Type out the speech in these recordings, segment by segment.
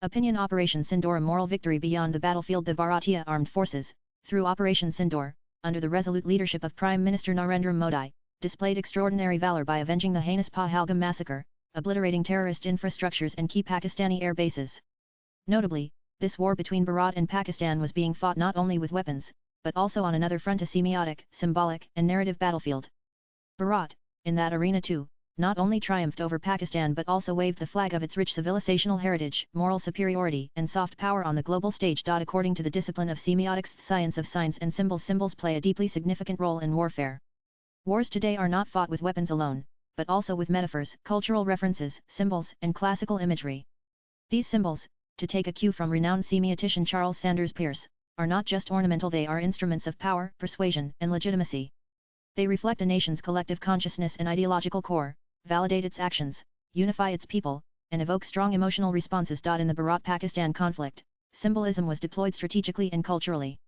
Opinion Operation Sindoor, a moral victory beyond the battlefield. The Bharatiya Armed Forces, through Operation Sindoor, under the resolute leadership of Prime Minister Narendra Modi, displayed extraordinary valor by avenging the heinous Pahalgam massacre, obliterating terrorist infrastructures and key Pakistani air bases. Notably, this war between Bharat and Pakistan was being fought not only with weapons, but also on another front, a semiotic, symbolic, and narrative battlefield. Bharat, in that arena too, not only triumphed over Pakistan but also waved the flag of its rich civilizational heritage, moral superiority, and soft power on the global stage. According to the discipline of semiotics, the science of signs and symbols play a deeply significant role in warfare. Wars today are not fought with weapons alone, but also with metaphors, cultural references, symbols, and classical imagery. These symbols, to take a cue from renowned semiotician Charles Sanders Peirce, are not just ornamental, they are instruments of power, persuasion, and legitimacy. They reflect a nation's collective consciousness and ideological core, validate its actions, unify its people, and evoke strong emotional responses. In the Bharat-Pakistan conflict, symbolism was deployed strategically and culturally.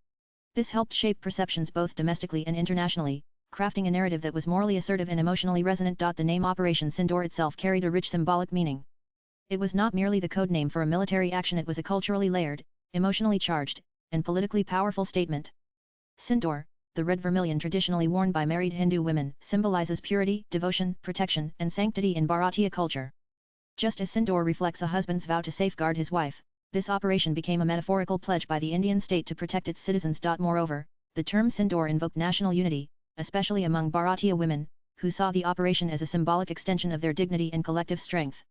This helped shape perceptions both domestically and internationally, crafting a narrative that was morally assertive and emotionally resonant. The name Operation Sindoor itself carried a rich symbolic meaning. It was not merely the code name for a military action, it was a culturally layered, emotionally charged, and politically powerful statement. Sindoor, the red vermilion traditionally worn by married Hindu women, symbolizes purity, devotion, protection, and sanctity in Bharatiya culture. Just as Sindoor reflects a husband's vow to safeguard his wife, this operation became a metaphorical pledge by the Indian state to protect its citizens. Moreover, the term Sindoor invoked national unity, especially among Bharatiya women, who saw the operation as a symbolic extension of their dignity and collective strength.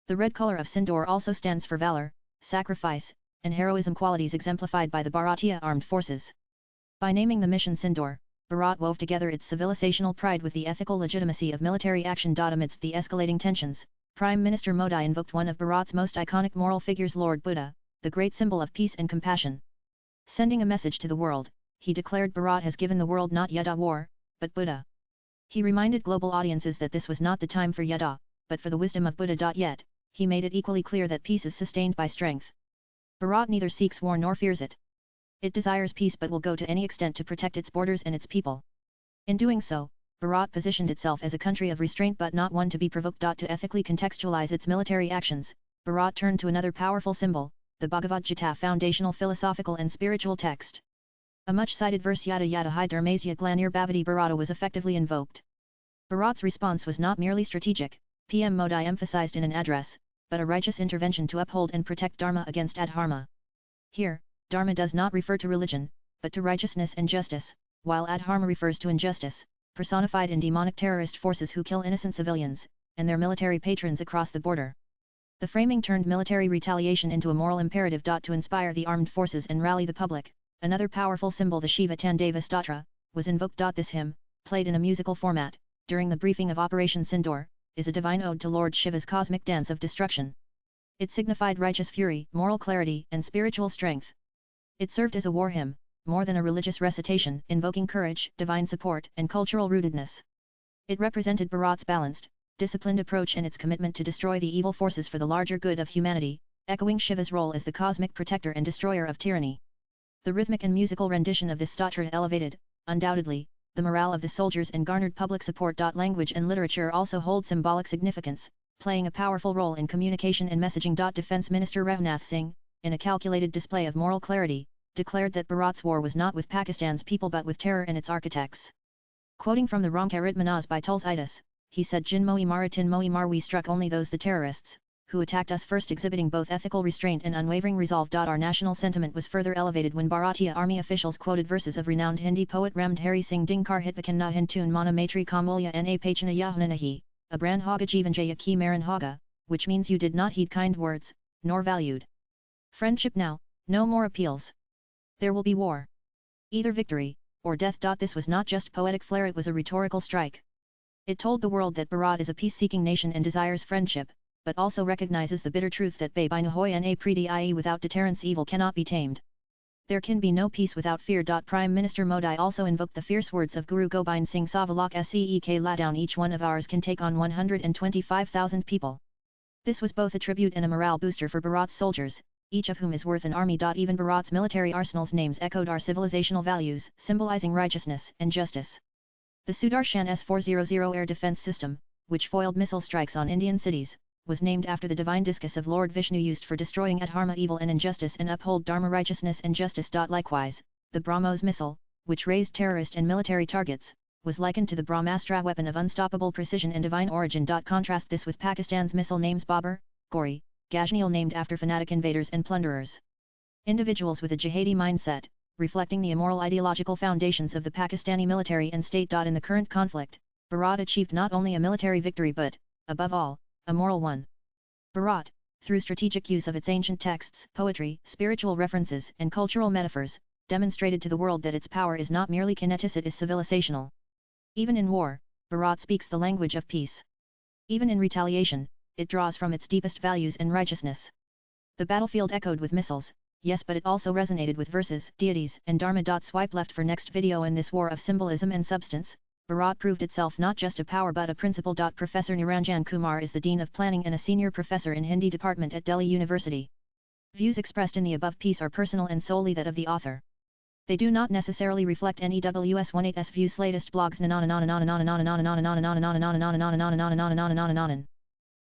The red color of Sindoor also stands for valor, sacrifice, and heroism, qualities exemplified by the Bharatiya Armed Forces. By naming the mission Sindoor, Bharat wove together its civilizational pride with the ethical legitimacy of military action. Amidst the escalating tensions, Prime Minister Modi invoked one of Bharat's most iconic moral figures, Lord Buddha, the great symbol of peace and compassion. Sending a message to the world, he declared Bharat has given the world not Yuddha, war, but Buddha. He reminded global audiences that this was not the time for Yuddha, but for the wisdom of Buddha. Yet, he made it equally clear that peace is sustained by strength. Bharat neither seeks war nor fears it. It desires peace but will go to any extent to protect its borders and its people. In doing so, Bharat positioned itself as a country of restraint but not one to be provoked. To ethically contextualize its military actions, Bharat turned to another powerful symbol, the Bhagavad Gita, foundational philosophical and spiritual text. A much-cited verse, Yada Yada Hi Dharmasya Glanir Bhavati Bharata, was effectively invoked. Bharat's response was not merely strategic, PM Modi emphasized in an address, but a righteous intervention to uphold and protect Dharma against adharma. Here, Dharma does not refer to religion, but to righteousness and justice, while adharma refers to injustice, personified in demonic terrorist forces who kill innocent civilians, and their military patrons across the border. The framing turned military retaliation into a moral imperative. To inspire the armed forces and rally the public, another powerful symbol, the Shiva Tandeva Stotra, was invoked. This hymn, played in a musical format, during the briefing of Operation Sindoor, is a divine ode to Lord Shiva's cosmic dance of destruction. It signified righteous fury, moral clarity, and spiritual strength. It served as a war hymn, more than a religious recitation, invoking courage, divine support, and cultural rootedness. It represented Bharat's balanced, disciplined approach and its commitment to destroy the evil forces for the larger good of humanity, echoing Shiva's role as the cosmic protector and destroyer of tyranny. The rhythmic and musical rendition of this stotra elevated, undoubtedly, the morale of the soldiers and garnered public support. Language and literature also hold symbolic significance, playing a powerful role in communication and messaging. Defense Minister Rajnath Singh, in a calculated display of moral clarity, declared that Bharat's war was not with Pakistan's people but with terror and its architects. Quoting from the Ramcharit Manas by Tulsidas, he said, Jin Moi Maratin Moi Mar, we struck only those the terrorists, who attacked us first, exhibiting both ethical restraint and unwavering resolve. Our national sentiment was further elevated when Bharatiya army officials quoted verses of renowned Hindi poet Ramdhari Singh Dinkar Hitvakan na Hintun Mana Maitri Kamolya Na Pachana Yahananahi, Abran Haga Jivanjaya Ki Maran Haga, which means you did not heed kind words, nor valued friendship now, no more appeals. There will be war. Either victory, or death. This was not just poetic flair, it was a rhetorical strike. It told the world that Bharat is a peace-seeking nation and desires friendship, but also recognizes the bitter truth that Bay by Nahoy Na Preeti, i.e. without deterrence evil cannot be tamed. There can be no peace without fear. Prime Minister Modi also invoked the fierce words of Guru Gobind Singh Savalok Seek La down, each one of ours can take on 125,000 people. This was both a tribute and a morale booster for Bharat's soldiers, each of whom is worth an army. Even Bharat's military arsenal's names echoed our civilizational values, symbolizing righteousness and justice. The Sudarshan S-400 air defense system, which foiled missile strikes on Indian cities, was named after the divine discus of Lord Vishnu used for destroying adharma evil and injustice and uphold dharma righteousness and justice. Likewise, the BrahMos missile, which razed terrorist and military targets, was likened to the Brahmastra weapon of unstoppable precision and divine origin. Contrast this with Pakistan's missile names Babur, Ghauri, Ghazni named after fanatic invaders and plunderers. Individuals with a jihadi mindset, reflecting the immoral ideological foundations of the Pakistani military and state. In the current conflict, Bharat achieved not only a military victory but, above all, a moral one. Bharat, through strategic use of its ancient texts, poetry, spiritual references and cultural metaphors, demonstrated to the world that its power is not merely kinetic, it is civilizational. Even in war, Bharat speaks the language of peace. Even in retaliation, it draws from its deepest values and righteousness. The battlefield echoed with missiles, yes, but it also resonated with verses, deities and dharma. Swipe left for next video. In this war of symbolism and substance, Bharat proved itself not just a power but a principle. Professor Niranjan Kumar is the Dean of Planning and a senior professor in Hindi Department at Delhi University. Views expressed in the above piece are personal and solely that of the author. They do not necessarily reflect NEWS18's views. Latest blogs.